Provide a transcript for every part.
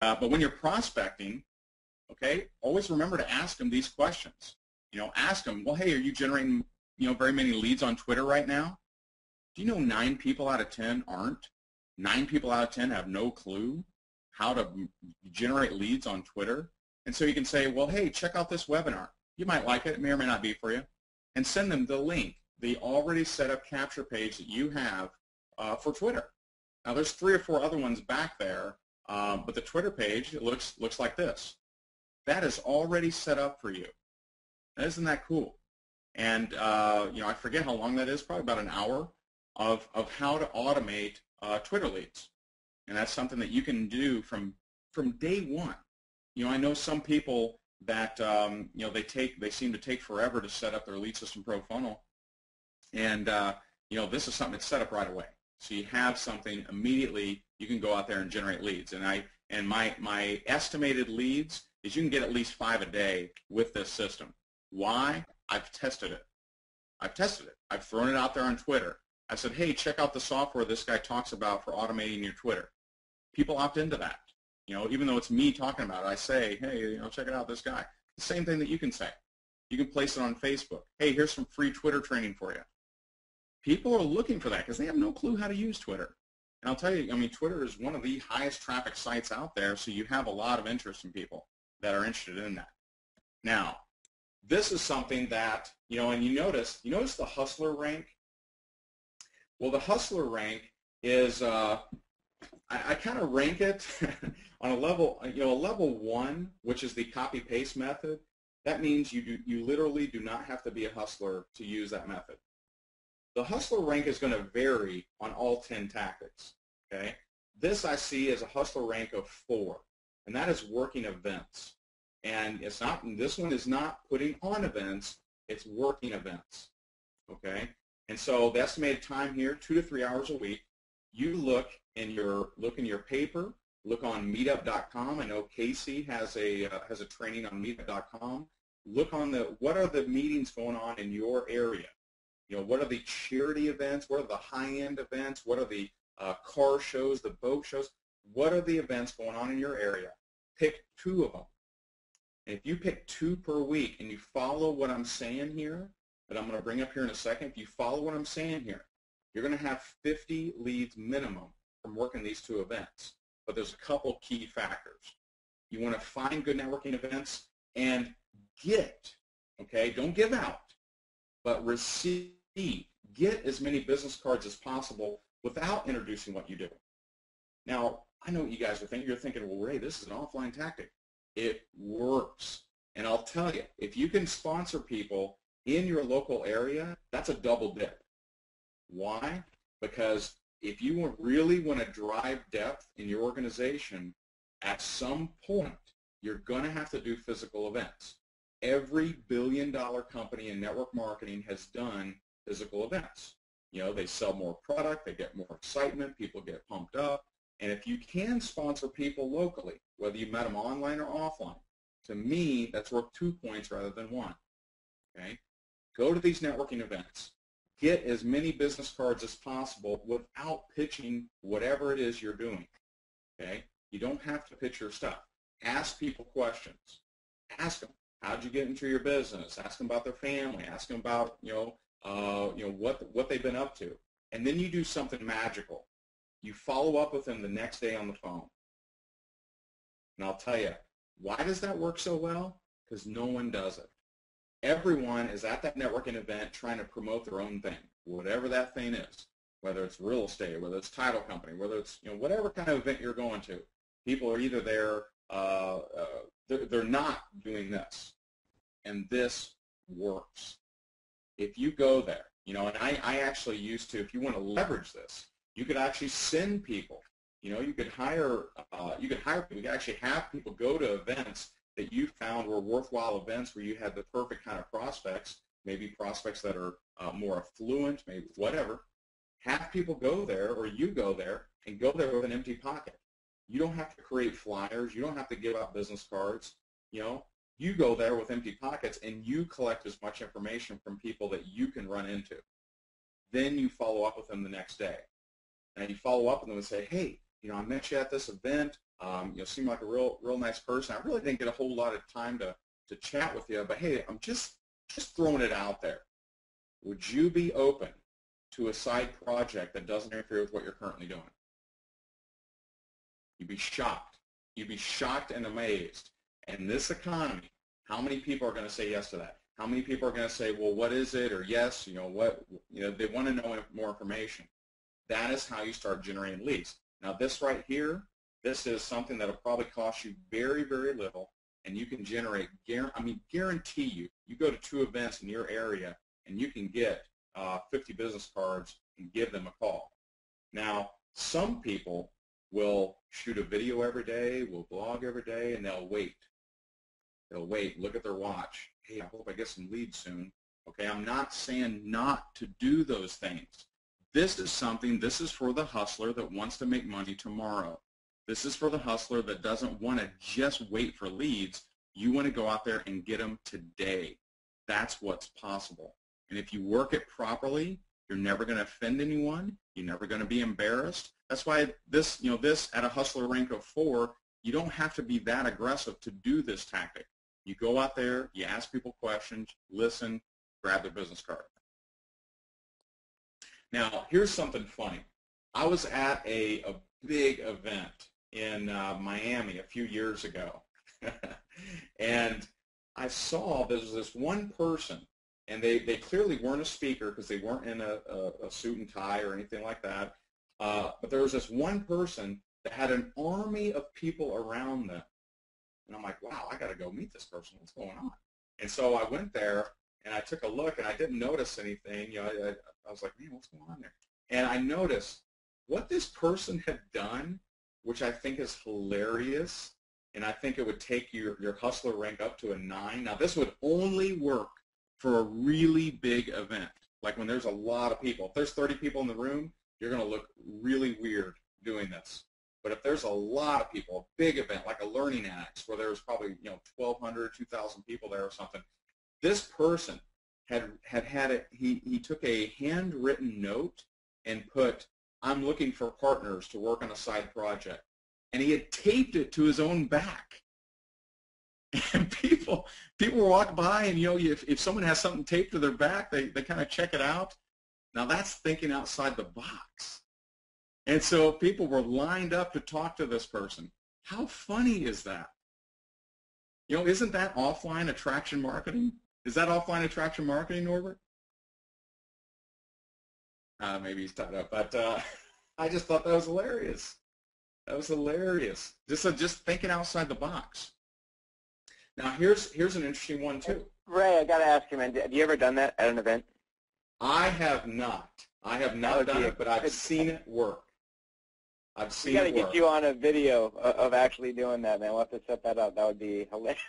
But when you're prospecting, okay, always remember to ask them these questions. Ask them, well, hey, are you generating, very many leads on Twitter right now? Do you know 9 people out of 10 aren't? 9 people out of 10 have no clue how to generate leads on Twitter. And so you can say, well, hey, check out this webinar. You might like it. It may or may not be for you. And send them the link, the already set up capture page that you have for Twitter. Now, there's 3 or 4 other ones back there, but the Twitter page, it looks like this. That is already set up for you. Isn't that cool? And I forget how long that is, probably about an hour of how to automate Twitter leads. And that's something that you can do from day one. I know some people that they seem to take forever to set up their Lead System Pro funnel, and this is something that's set up right away. So you have something immediately. You can go out there and generate leads. And my estimated leads is you can get at least 5 a day with this system. Why? I've tested it. I've thrown it out there on Twitter. I said, hey, check out the software this guy talks about for automating your Twitter. People opt into that. Even though it's me talking about it, I say, hey, check it out, this guy. The same thing that you can say. You can place it on Facebook. Hey, here's some free Twitter training for you. People are looking for that because they have no clue how to use Twitter. And I'll tell you, Twitter is one of the highest traffic sites out there, so you have a lot of interest in people that are interested in that. Now, this is something that, and you notice the Hustler rank? Well, the Hustler rank is, I kind of rank it on a level, a level 1, which is the copy-paste method. That means you literally do not have to be a hustler to use that method. The Hustler rank is going to vary on all 10 tactics. Okay, this I see as a Hustler rank of 4, and that is working events. And it's not. This one is not putting on events; it's working events. Okay, and so the estimated time here, 2 to 3 hours a week. You look in your paper. Look on Meetup.com. I know Casey has a training on Meetup.com. Look on what are the meetings going on in your area. What are the charity events? What are the high-end events? What are the car shows, the boat shows? What are the events going on in your area? Pick 2 of them. And if you pick 2 per week and you follow what I'm saying here, that I'm going to bring up here in a second, if you follow what I'm saying here, you're going to have 50 leads minimum from working these 2 events. But there's a couple key factors. You want to find good networking events and get, okay, don't give out, but receive, get as many business cards as possible without introducing what you do. Now, I know what you guys are thinking. You're thinking, well, Ray, this is an offline tactic. It works. And I'll tell you, if you can sponsor people in your local area, that's a double dip. Why? Because if you really want to drive depth in your organization, at some point, you're going to have to do physical events. Every billion-dollar company in network marketing has done physical events. They sell more product, they get more excitement, people get pumped up. And if you can sponsor people locally, whether you met them online or offline, to me, that's worth 2 points rather than 1. Okay? Go to these networking events. Get as many business cards as possible without pitching whatever it is you're doing. Okay? You don't have to pitch your stuff. Ask people questions. Ask them, how'd you get into your business? Ask them about their family. Ask them about, what they've been up to. And then you do something magical. You follow up with them the next day on the phone. And I'll tell you, why does that work so well? Because no one does it. Everyone is at that networking event trying to promote their own thing, whatever that thing is, whether it's real estate, whether it's title company, whether it's whatever kind of event you're going to. People are either there, they're not doing this, and this works. If you go there, and I actually used to, if you want to leverage this, you could actually send people. You could hire people. You could actually have people go to events that you found were worthwhile events where you had the perfect kind of prospects, maybe prospects that are more affluent, maybe whatever. Have people go there, or you go there, and go there with an empty pocket. You don't have to create flyers. You don't have to give out business cards. You go there with empty pockets, and you collect as much information from people that you can run into. Then you follow up with them the next day. And you follow up with them and say, hey, I met you at this event. Seemed like a real nice person. I really didn't get a whole lot of time to chat with you, but hey, I'm just throwing it out there. Would you be open to a side project that doesn't interfere with what you're currently doing? You'd be shocked. You'd be shocked and amazed. In this economy, how many people are going to say yes to that? How many people are going to say, well, what is it? Or yes, they want to know more information. That is how you start generating leads. Now, this right here, this is something that will probably cost you very, very little, and you can generate, guarantee you go to 2 events in your area, and you can get 50 business cards and give them a call. Now, some people will shoot a video every day, will blog every day, and they'll wait. They'll wait, look at their watch. Hey, I hope I get some leads soon. Okay, I'm not saying not to do those things. This is for the hustler that wants to make money tomorrow. This is for the hustler that doesn't want to just wait for leads. You want to go out there and get them today. That's what's possible. And if you work it properly, you're never going to offend anyone. You're never going to be embarrassed. That's why this at a hustler rank of 4, you don't have to be that aggressive to do this tactic. You go out there, you ask people questions, listen, grab their business card. Now, here's something funny. I was at a big event in Miami a few years ago, and I saw there was this one person, and they clearly weren't a speaker because they weren't in a suit and tie or anything like that, but there was this one person that had an army of people around them. And I'm like, wow, I got to go meet this person. What's going on? And so I went there, and I took a look, and I didn't notice anything. I was like, man, what's going on there? And I noticed what this person had done, which I think is hilarious, and I think it would take your hustler rank up to a 9. Now, this would only work for a really big event, like when there's a lot of people. If there's 30 people in the room, you're going to look really weird doing this. But if there's a lot of people, a big event like a learning annex where there's probably 1,200, 2,000 people there or something, this person had it. He took a handwritten note and put, "I'm looking for partners to work on a side project," and he had taped it to his own back. And people walk by, and if someone has something taped to their back, they kind of check it out. Now that's thinking outside the box. And so people were lined up to talk to this person. How funny is that? Isn't that offline attraction marketing? Is that offline attraction marketing, Norbert? Maybe he's tied up, but I just thought that was hilarious. That was hilarious. Just thinking outside the box. Now here's an interesting one too. Ray, I got to ask you, man, have you ever done that at an event? I have not. I have not done it, but I've seen it work. I've seen it work. We got to get you on a video of actually doing that, man. We'll have to set that up. That would be hilarious.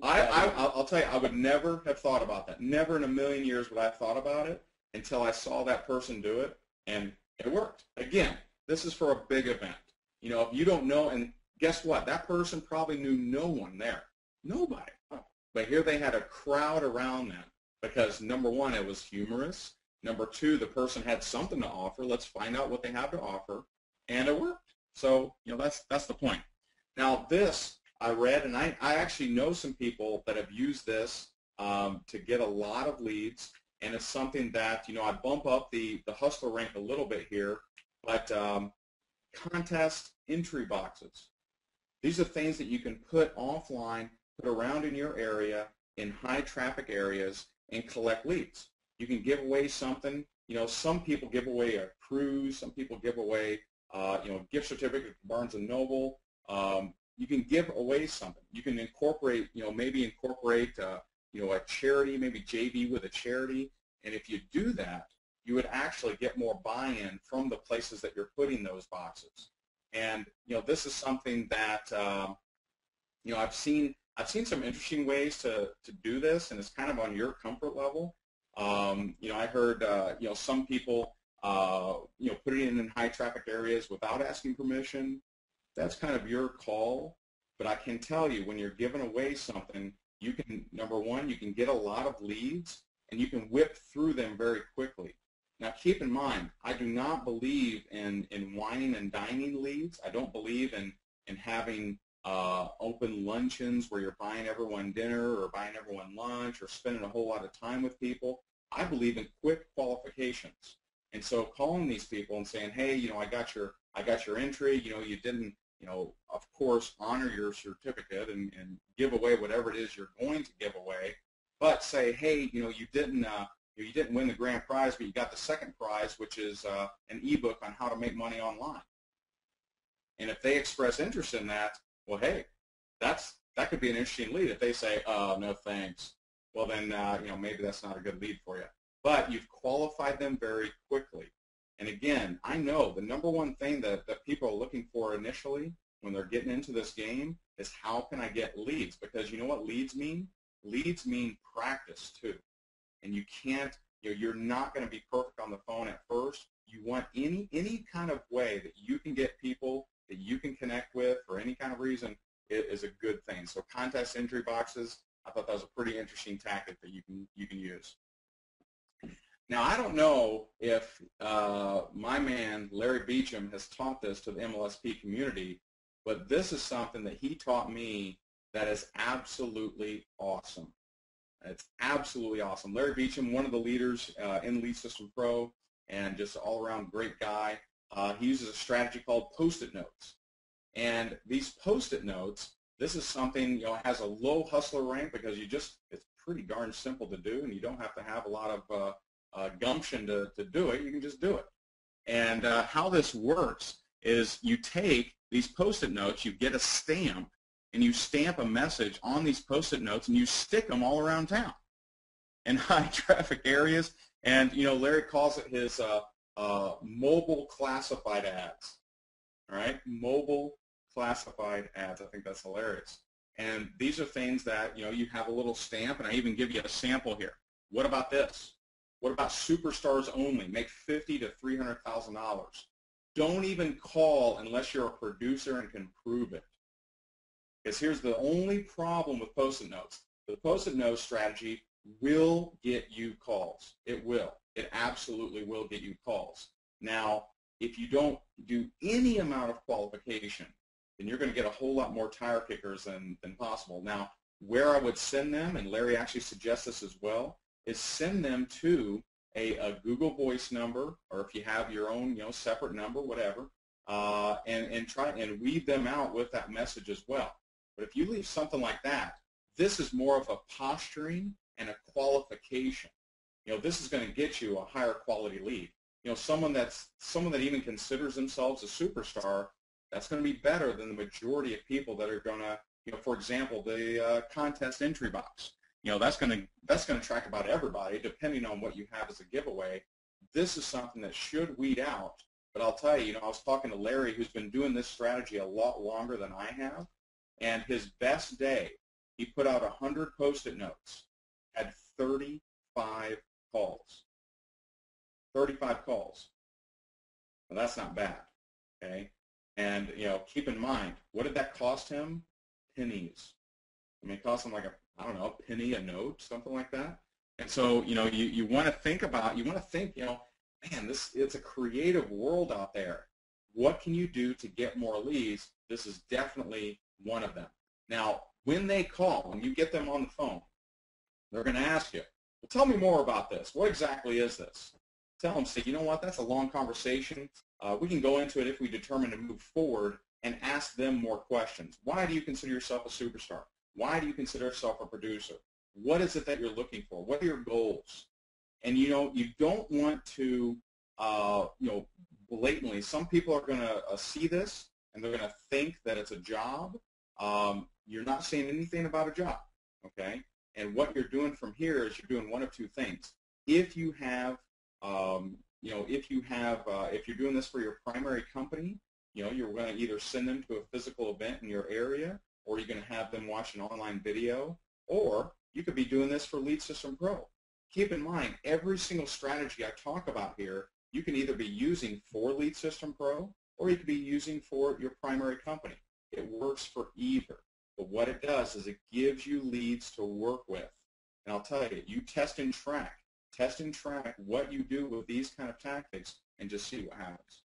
I'll tell you, I would never have thought about that. Never in a million years would I have thought about it until I saw that person do it, and it worked. Again, this is for a big event. If you don't know, and guess what? That person probably knew no one there. Nobody. But here they had a crowd around them because, number one, it was humorous. Number two, the person had something to offer. Let's find out what they have to offer. And it worked. So, that's the point. Now, this I read, and I actually know some people that have used this to get a lot of leads, and it's something that, I bump up the hustler rank a little bit here, but contest entry boxes. These are things that you can put offline, put around in your area, in high traffic areas, and collect leads. You can give away something. Some people give away a cruise. Some people give away gift certificate to Barnes & Noble. You can give away something. You can incorporate, maybe incorporate, a charity, maybe JV with a charity. And if you do that, you would actually get more buy-in from the places that you're putting those boxes. And, this is something that, I've seen some interesting ways to do this, and it's kind of on your comfort level. I heard, some people, putting it in high traffic areas without asking permission. That's kind of your call. But I can tell you, when you're giving away something, you can, number one, you can get a lot of leads, and you can whip through them very quickly. Now, keep in mind, I do not believe in whining and dining leads. I don't believe in and having open luncheons where you're buying everyone dinner or buying everyone lunch or spending a whole lot of time with people. I believe in quick qualifications. And so calling these people and saying, hey, you know, I got your entry, you know, you didn't, you know, of course, honor your certificate and give away whatever it is you're going to give away, but say, hey, you know, you didn't win the grand prize, but you got the second prize, which is an ebook on how to make money online. And if they express interest in that, well, hey, that could be an interesting lead. If they say, oh, no thanks, well then, you know, maybe that's not a good lead for you. But you've qualified them very quickly. And again, I know the number one thing that people are looking for initially when they're getting into this game is how can I get leads? Because you know what leads mean? Leads mean practice too. And you can't, you know, you're not going to be perfect on the phone at first. You want any kind of way that you can get people that you can connect with for any kind of reason is a good thing. So contest entry boxes, I thought that was a pretty interesting tactic that you can use. Now, I don't know if my man, Larry Beecham, has taught this to the MLSP community, but this is something that he taught me that is absolutely awesome. It's absolutely awesome. Larry Beecham, one of the leaders in Lead System Pro and just all-around great guy, he uses a strategy called Post-it notes. And these Post-it notes, this is something, you know, has a low hustler rank because it's pretty darn simple to do, and you don't have to have a lot of gumption to do it. You can just do it. And how this works is you take these Post-it notes, you get a stamp, and you stamp a message on these Post-it notes, and you stick them all around town in high traffic areas. And, you know, Larry calls it his mobile classified ads. All right, mobile classified ads. I think that's hilarious. And these are things that, you know, you have a little stamp, and I even give you a sample here. What about this? What about superstars only? Make $50,000 to $300,000. Don't even call unless you're a producer and can prove it. Because here's the only problem with Post-it notes. The Post-it note strategy will get you calls. It will. It absolutely will get you calls. Now, if you don't do any amount of qualification, then you're going to get a whole lot more tire kickers than possible. Now, where I would send them, and Larry actually suggests this as well, is send them to a Google Voice number, or if you have your own, you know, separate number, whatever, and try and weed them out with that message as well. But if you leave something like that, this is more of a posturing and a qualification. You know, this is going to get you a higher quality lead. You know, someone that even considers themselves a superstar, that's going to be better than the majority of people that are going to, you know, for example, the contest entry box. You know, that's going to attract about everybody, depending on what you have as a giveaway. This is something that should weed out. But I'll tell you, you know, I was talking to Larry, who's been doing this strategy a lot longer than I have, and his best day, he put out 100 Post-it notes, had 35 calls. 35 calls. Well, that's not bad, okay? And, you know, keep in mind, what did that cost him? Pennies. I mean, it cost him like I don't know, a penny a note, something like that. And so, you know, you want to think, you know, man, it's a creative world out there. What can you do to get more leads? This is definitely one of them. Now, when they call, when you get them on the phone, they're going to ask you, well, tell me more about this. What exactly is this? Tell them, say, you know what, that's a long conversation. We can go into it if we determine to move forward, and ask them more questions. Why do you consider yourself a superstar? Why do you consider yourself a producer? What is it that you're looking for? What are your goals? And, you know, you don't want to, you know, blatantly, some people are going to see this, and they're going to think that it's a job. You're not saying anything about a job, okay? And what you're doing from here is you're doing one of two things. If you have, you know, if you're doing this for your primary company, you know, you're going to either send them to a physical event in your area, or you're going to have them watch an online video, or you could be doing this for Lead System Pro. Keep in mind, every single strategy I talk about here, you can either be using for Lead System Pro, or you could be using for your primary company. It works for either. But what it does is it gives you leads to work with. And I'll tell you, you test and track what you do with these kind of tactics, and just see what happens.